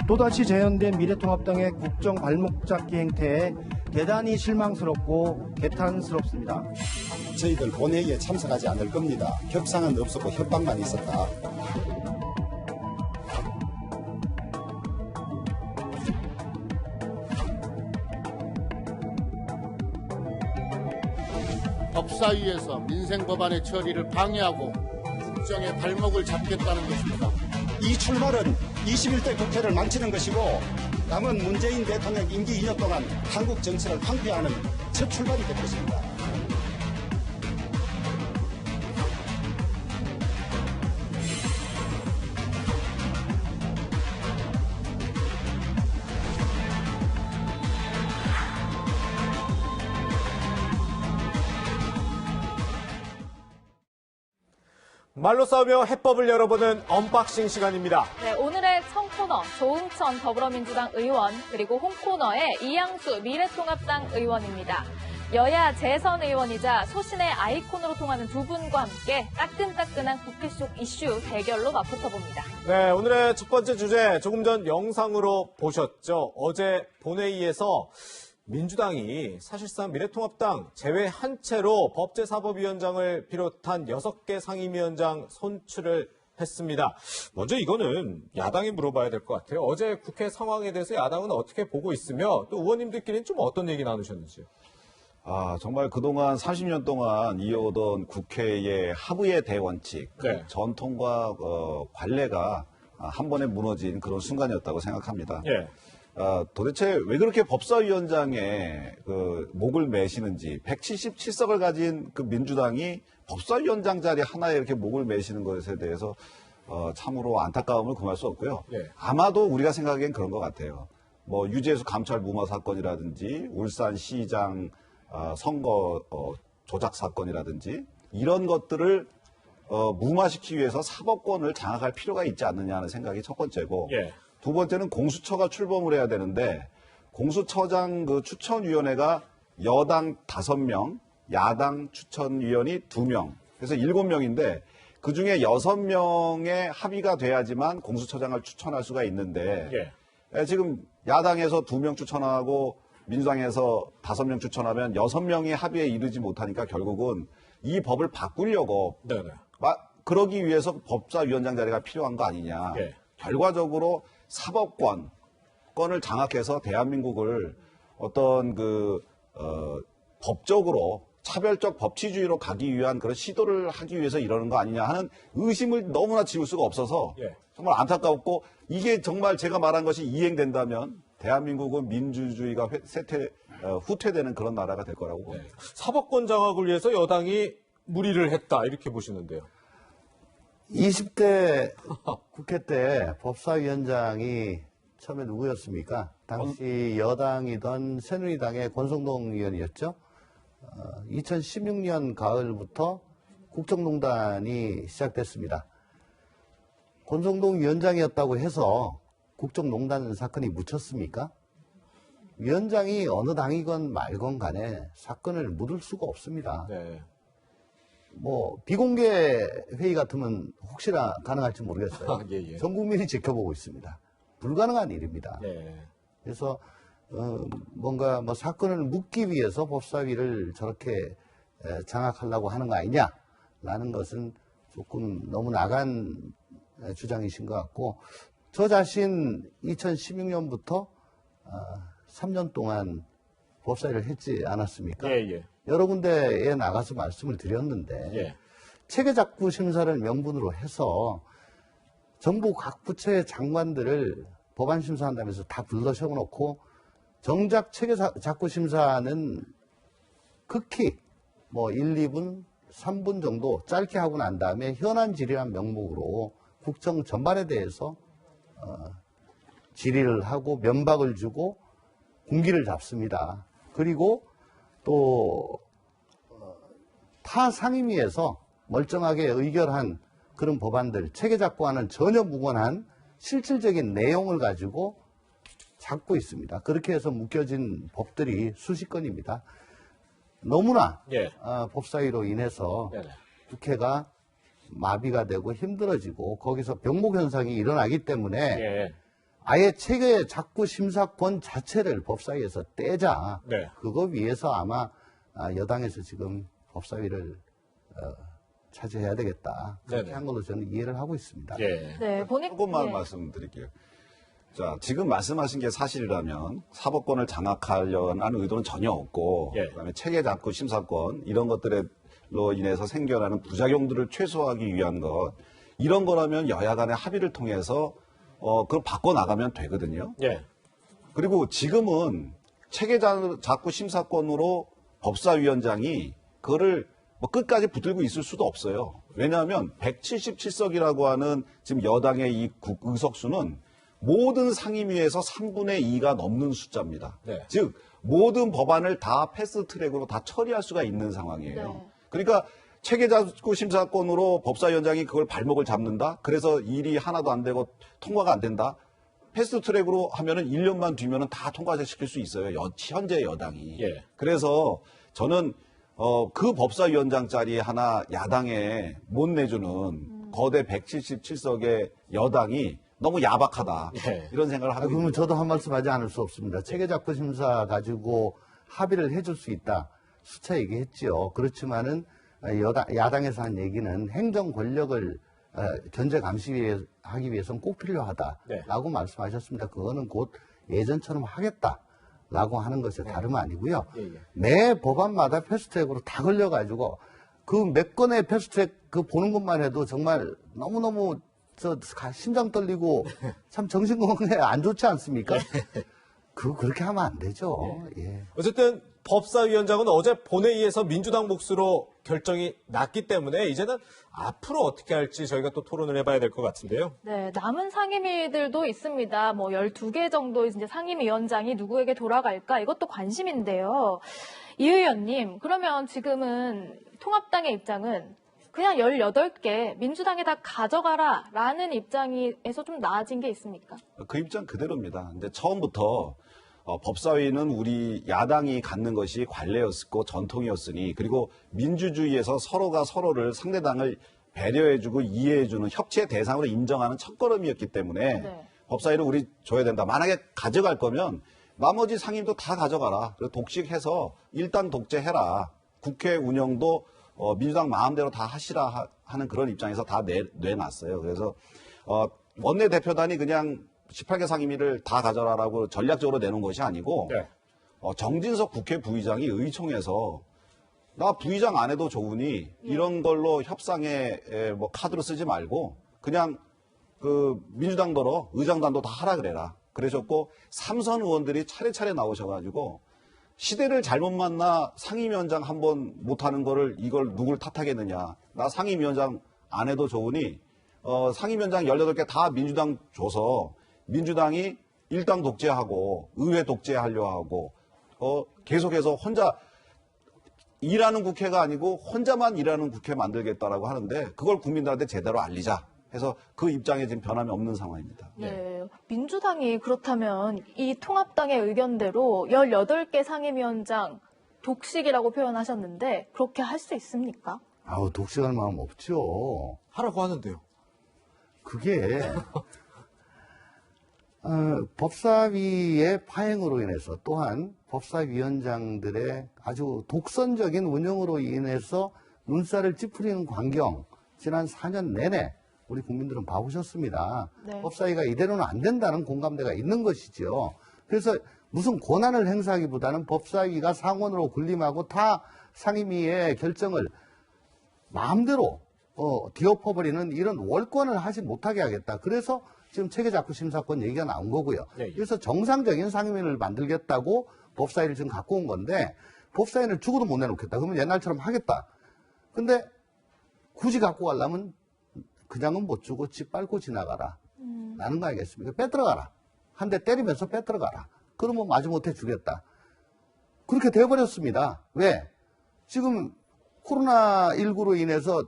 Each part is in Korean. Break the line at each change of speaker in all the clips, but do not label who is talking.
또다시 재현된 미래통합당의 국정 발목 잡기 행태에 대단히 실망스럽고 개탄스럽습니다.
저희들 본회의에 참석하지 않을 겁니다. 협상은 없었고 협박만 있었다.
법사위에서 민생법안의 처리를 방해하고 국정의 발목을 잡겠다는 것입니다.
이 출발은 21대 국회를 망치는 것이고 남은 문재인 대통령 임기 2년 동안 한국 정치를 황폐하는 첫 출발이 될 것입니다.
말로 싸우며 해법을 열어보는 언박싱 시간입니다.
네, 오늘의 청코너 조응천 더불어민주당 의원 그리고 홈코너의 이양수 미래통합당 의원입니다. 여야 재선 의원이자 소신의 아이콘으로 통하는 두 분과 함께 따끈따끈한 국회 속 이슈 대결로 맞붙어봅니다.
네, 오늘의 첫 번째 주제 조금 전 영상으로 보셨죠. 어제 본회의에서 민주당이 사실상 미래통합당 제외 한 채로 법제사법위원장을 비롯한 6개 상임위원장 선출을 했습니다. 먼저 이거는 야당이 물어봐야 될 것 같아요. 어제 국회 상황에 대해서 야당은 어떻게 보고 있으며 또 의원님들끼리는 좀 어떤 얘기 나누셨는지요?
정말 그동안 30년 동안 이어오던 국회의 하부의 대원칙,
네.
전통과 관례가 한 번에 무너진 그런 순간이었다고 생각합니다.
예.
도대체 왜 그렇게 법사위원장에 목을 매시는지 177석을 가진 그 민주당이 법사위원장 자리 하나에 이렇게 목을 매시는 것에 대해서 참으로 안타까움을 금할 수 없고요.
예.
아마도 우리가 생각하기엔 그런 것 같아요. 뭐 유재수 감찰 무마 사건이라든지 울산시장 선거 조작 사건이라든지 이런 것들을 무마시키기 위해서 사법권을 장악할 필요가 있지 않느냐 하는 생각이 첫 번째고
예.
두 번째는 공수처가 출범을 해야 되는데 공수처장 추천위원회가 여당 5명, 야당 추천위원이 2명, 그래서 7명인데 그중에 6명의 합의가 돼야지만 공수처장을 추천할 수가 있는데 지금 야당에서 2명 추천하고 민주당에서 5명 추천하면 6명이 합의에 이르지 못하니까 결국은 이 법을 바꾸려고 그러기 위해서 법사위원장 자리가 필요한 거 아니냐. 결과적으로 사법권을 장악해서 대한민국을 어떤 법적으로 차별적 법치주의로 가기 위한 그런 시도를 하기 위해서 이러는 거 아니냐 하는 의심을 너무나 지울 수가 없어서 정말 안타깝고 이게 정말 제가 말한 것이 이행된다면 대한민국은 민주주의가 후퇴되는 그런 나라가 될 거라고 봅니다.
사법권 장악을 위해서 여당이 무리를 했다 이렇게 보시는데요.
20대 국회 때 법사위원장이 처음에 누구였습니까? 당시 여당이던 새누리당의 권성동 의원이었죠. 2016년 가을부터 국정농단이 시작됐습니다. 권성동 위원장이었다고 해서 국정농단 사건이 묻혔습니까? 위원장이 어느 당이건 말건 간에 사건을 묻을 수가 없습니다. 뭐 비공개 회의 같으면 혹시나 가능할지 모르겠어요. 전 국민이 지켜보고 있습니다. 불가능한 일입니다. 그래서 뭔가 사건을 묻기 위해서 법사위를 저렇게 장악하려고 하는 거 아니냐라는 것은 조금 너무 나간 주장이신 것 같고 저 자신 2016년부터 3년 동안 법사위를 했지 않았습니까? 여러 군데에 나가서 말씀을 드렸는데 체계작구 심사를 명분으로 해서 정부 각 부처의 장관들을 법안 심사한다면서 다 불러 세워놓고 정작 체계작구 심사는 극히 1, 2분, 3분 정도 짧게 하고 난 다음에 현안 질의란 명목으로 국정 전반에 대해서 질의를 하고 면박을 주고 군기를 잡습니다. 그리고 또 타 상임위에서 멀쩡하게 의결한 그런 법안들, 체계작구와는 전혀 무관한 실질적인 내용을 가지고 잡고 있습니다. 그렇게 해서 묶여진 법들이 수십 건입니다. 너무나 법사위로 인해서 국회가 마비가 되고 힘들어지고 거기서 병목 현상이 일어나기 때문에 아예 체계 자꾸 심사권 자체를 법사위에서 떼자.
네.
그거 위해서 아마 여당에서 지금 법사위를 차지해야 되겠다. 그렇게
네네.
한 걸로 저는 이해를 하고 있습니다.
예.
네,
조금만
예.
말씀드릴게요. 자, 지금 말씀하신 게 사실이라면 사법권을 장악하려는 의도는 전혀 없고,
예.
그다음에 체계 잡고 심사권 이런 것들로 인해서 생겨나는 부작용들을 최소화하기 위한 것, 이런 거라면 여야 간의 합의를 통해서 그걸 바꿔 나가면 되거든요.
예.
그리고 지금은 체계 잡고 심사권으로 법사위원장이 그거를 뭐 끝까지 붙들고 있을 수도 없어요. 왜냐하면 177석이라고 하는 지금 여당의 이 의석수는 모든 상임위에서 3분의 2가 넘는 숫자입니다.
네.
즉 모든 법안을 다 패스트트랙으로 다 처리할 수가 있는 상황이에요.
네.
그러니까 체계자구 심사권으로 법사위원장이 그걸 발목을 잡는다. 그래서 일이 하나도 안 되고 통과가 안 된다. 패스트트랙으로 하면은 1년만 뒤면은 다 통과시킬 수 있어요. 현재 여당이.
예.
그래서 저는 그 법사위원장 자리에 하나 야당에 못 내주는 거대 177석의 여당이 너무 야박하다.
예.
이런 생각을 하고
그러면
있습니다.
저도 한 말씀 하지 않을 수 없습니다. 체계작구 심사 가지고 합의를 해줄 수 있다. 수차 얘기했지요. 그렇지만은 야당에서 한 얘기는 행정 권력을 견제 감시하기 위해서는 꼭 필요하다라고 말씀하셨습니다. 그거는 곧 예전처럼 하겠다라고 하는 것이 다름 아니고요. 매 법안마다 패스트트랙으로 다 걸려가지고 그 몇 건의 패스트트랙 그 보는 것만 해도 정말 너무너무 심장 떨리고 참 정신 건강에 안 좋지 않습니까? 그렇게 하면 안 되죠. 예.
어쨌든 법사위원장은 어제 본회의에서 민주당 몫으로 결정이 났기 때문에 이제는 앞으로 어떻게 할지 저희가 또 토론을 해봐야 될 것 같은데요.
네, 남은 상임위들도 있습니다. 뭐 12개 정도 이제 상임위원장이 누구에게 돌아갈까? 이것도 관심인데요. 이 의원님, 그러면 지금은 통합당의 입장은 그냥 18개 민주당에 다 가져가라 라는 입장에서 좀 나아진 게 있습니까?
그 입장 그대로입니다. 근데 처음부터 법사위는 우리 야당이 갖는 것이 관례였고 전통이었으니, 그리고 민주주의에서 서로가 서로를 상대당을 배려해주고 이해해주는 협치의 대상으로 인정하는 첫걸음이었기 때문에
네.
법사위를 우리 줘야 된다. 만약에 가져갈 거면 나머지 상임도 다 가져가라. 그리고 독식해서 일단 독재해라. 국회 운영도 민주당 마음대로 다 하시라 하는 그런 입장에서 다 내놨어요. 그래서 원내대표단이 그냥 18개 상임위를 다 가져라라고 전략적으로 내놓은 것이 아니고
네.
정진석 국회 부의장이 의총에서 나 부의장 안 해도 좋으니 이런 걸로 협상에 뭐 카드로 쓰지 말고 그냥 그 민주당더러 의장단도 다 하라 그래라. 그러셨고 삼선 의원들이 차례차례 나오셔가지고 시대를 잘못 만나 상임위원장 한 번 못하는 거를 이걸 누굴 탓하겠느냐. 나 상임위원장 안 해도 좋으니 상임위원장 18개 다 민주당 줘서 민주당이 일당 독재하고 의회 독재하려 하고 계속해서 혼자 일하는 국회가 아니고 혼자만 일하는 국회 만들겠다라고 하는데 그걸 국민들한테 제대로 알리자 해서 그 입장에 지금 변함이 없는 상황입니다.
네. 민주당이 그렇다면 이 통합당의 의견대로 18개 상임위원장 독식이라고 표현하셨는데 그렇게 할 수 있습니까?
아우, 독식할 마음 없죠.
하라고 하는데요.
그게 법사위의 파행으로 인해서 또한 법사위원장들의 아주 독선적인 운영으로 인해서 눈살을 찌푸리는 광경 지난 4년 내내 우리 국민들은 봐오셨습니다.
네.
법사위가 이대로는 안 된다는 공감대가 있는 것이죠. 그래서 무슨 권한을 행사하기보다는 법사위가 상원으로 군림하고 타 상임위의 결정을 마음대로 뒤엎어버리는 이런 월권을 하지 못하게 하겠다. 그래서 지금 체계자구 심사권 얘기가 나온 거고요.
네.
그래서 정상적인 상임위를 만들겠다고 법사위를 지금 갖고 온 건데 법사위를 죽어도 못 내놓겠다. 그러면 옛날처럼 하겠다. 근데 굳이 갖고 가려면 그냥은 못 주고 집 밟고 지나가라. 라는 거 아니겠습니까? 빼들어가라. 한 대 때리면서 빼들어가라. 그러면 마지못해 주겠다. 그렇게 돼버렸습니다. 왜? 지금 코로나19로 인해서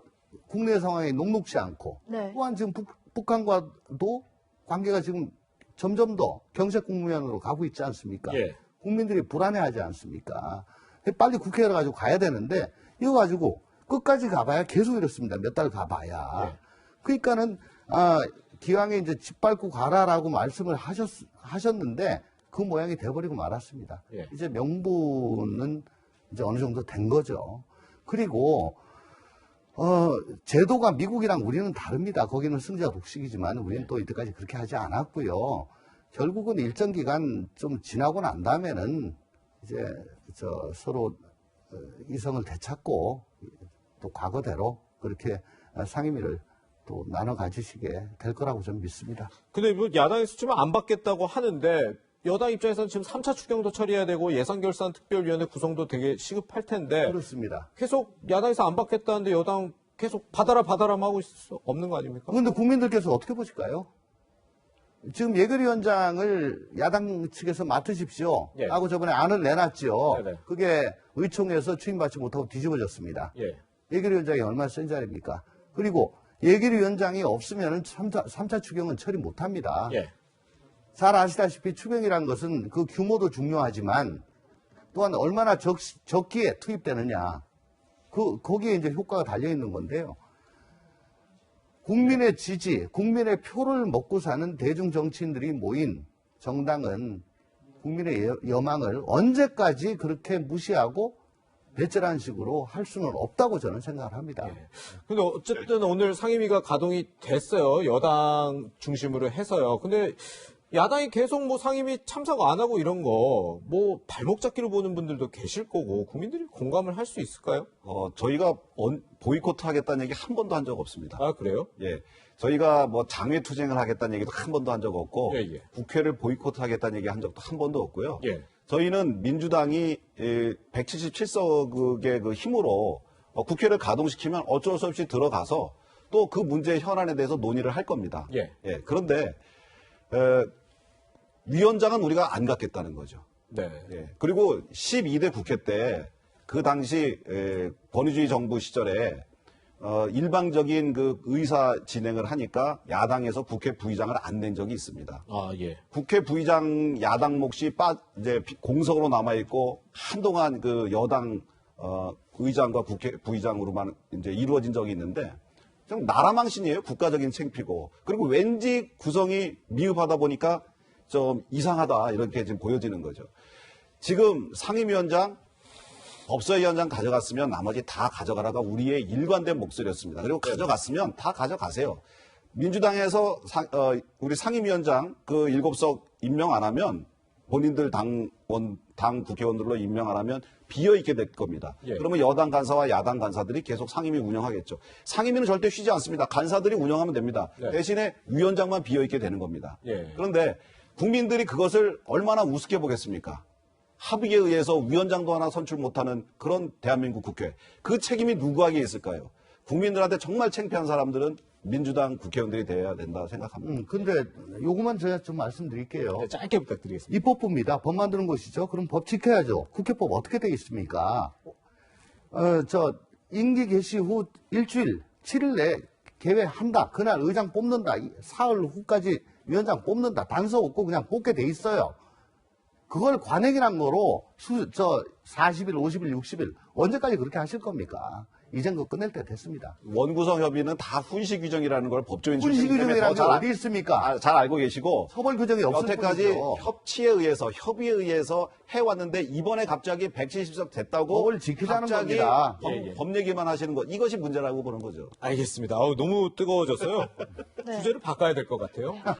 국내 상황이 녹록지 않고
네.
또한 지금 북한과도 관계가 지금 점점 더 경색 국면으로 가고 있지 않습니까?
예.
국민들이 불안해하지 않습니까? 빨리 국회에 가지고 가야 되는데 이거 가지고 끝까지 가봐야 계속 이렇습니다. 몇 달 가봐야.
네.
그러니까는 기왕에 이제 짓밟고 가라라고 말씀을 하셨는데 그 모양이 돼버리고 말았습니다.
예.
이제 명분은 이제 어느 정도 된 거죠. 그리고 제도가 미국이랑 우리는 다릅니다. 거기는 승자 독식이지만 우리는 또 이때까지 그렇게 하지 않았고요. 결국은 일정 기간 좀 지나고 난 다음에는 이제 서로 이성을 되찾고 또 과거대로 그렇게 상임위를 또 나눠 가지시게 될 거라고 저는 믿습니다.
근데 뭐 야당에서 좀 안 받겠다고 하는데 여당 입장에서는 지금 3차 추경도 처리해야 되고 예산결산 특별위원회 구성도 되게 시급할 텐데
그렇습니다.
계속 야당에서 안 받겠다는데 여당 계속 받아라만 하고 있을 수 없는 거 아닙니까?
그런데 국민들께서 어떻게 보실까요? 지금 예결위원장을 야당 측에서 맡으십시오.
예.
하고 저번에 안을 내놨죠.
네네. 그게
의총에서 추임받지 못하고 뒤집어졌습니다.
예.
예결위원장이 얼마나 센 자리입니까? 그리고 예결위원장이 없으면 3차 추경은 처리 못합니다.
예.
잘 아시다시피 추경이라는 것은 그 규모도 중요하지만 또한 얼마나 적기에 투입되느냐. 거기에 이제 효과가 달려있는 건데요. 국민의 지지, 국민의 표를 먹고 사는 대중 정치인들이 모인 정당은 국민의 여망을 언제까지 그렇게 무시하고 배째라는 식으로 할 수는 없다고 저는 생각을 합니다.
근데 어쨌든 오늘 상임위가 가동이 됐어요. 여당 중심으로 해서요. 근데 야당이 계속 뭐 상임위 참석 안 하고 이런 거 뭐 발목 잡기로 보는 분들도 계실 거고 국민들이 공감을 할 수 있을까요?
저희가 보이콧 하겠다는 얘기 한 번도 한 적 없습니다.
아, 그래요?
예. 저희가 뭐 장외 투쟁을 하겠다는 얘기도 한 번도 한 적 없고,
예, 예.
국회를 보이콧 하겠다는 얘기 한 적도 한 번도 없고요.
예.
저희는 민주당이 177석의 그 힘으로 국회를 가동시키면 어쩔 수 없이 들어가서 또 그 문제의 현안에 대해서 논의를 할 겁니다.
예.
그런데, 위원장은 우리가 안 갖겠다는 거죠.
네.
예. 그리고 12대 국회 때 그 당시 권위주의 정부 시절에 일방적인 그 의사 진행을 하니까 야당에서 국회 부의장을 안 낸 적이 있습니다.
아, 예.
국회 부의장 야당 몫이 이제 공석으로 남아 있고 한동안 그 여당 의장과 국회 부의장으로만 이제 이루어진 적이 있는데 좀 나라망신이에요. 국가적인 창피고. 그리고 왠지 구성이 미흡하다 보니까 좀 이상하다 이렇게 지금 보여지는 거죠. 지금 상임위원장, 법사위원장 가져갔으면 나머지 다 가져가라가 우리의 일관된 목소리였습니다. 그리고 가져갔으면 다 가져가세요. 민주당에서 우리 상임위원장 그 7석 임명 안 하면 본인들 당 국회의원들로 임명 안 하면 비어있게 될 겁니다.
예.
그러면 여당 간사와 야당 간사들이 계속 상임위 운영하겠죠. 상임위는 절대 쉬지 않습니다. 간사들이 운영하면 됩니다.
네.
대신에 위원장만 비어있게 되는 겁니다.
예.
그런데 국민들이 그것을 얼마나 우습게 보겠습니까? 합의에 의해서 위원장도 하나 선출 못하는 그런 대한민국 국회. 그 책임이 누구에게 있을까요? 국민들한테 정말 창피한 사람들은 민주당 국회의원들이 돼야 된다 생각합니다.
근데 요것만 제가 좀 말씀드릴게요.
네, 짧게 부탁드리겠습니다.
입법부입니다. 법 만드는 것이죠. 그럼 법 지켜야죠. 국회법 어떻게 되어 있습니까? 임기 개시 후 일주일, 7일 내에 개회한다. 그날 의장 뽑는다. 사흘 후까지 위원장 뽑는다. 단서 없고 그냥 뽑게 돼 있어요. 그걸 관행이란 거로 40일, 50일, 60일 언제까지 그렇게 하실 겁니까? 이젠 그거 끝낼 때 됐습니다.
원구성 협의는 다 훈시 규정이라는 걸 법조인
훈시
출신이기 때문에
규정이라는 게
더
어디 있습니까?
잘 알고 계시고
처벌 규정이 없을
여태까지
뿐이죠.
협의에 의해서 해왔는데 이번에 갑자기 170석 됐다고
법을 지키자는
갑자기
겁니다.
법 얘기만 하시는 것 이것이 문제라고 보는 거죠.
알겠습니다. 너무 뜨거워졌어요.
네.
주제를 바꿔야 될 것 같아요.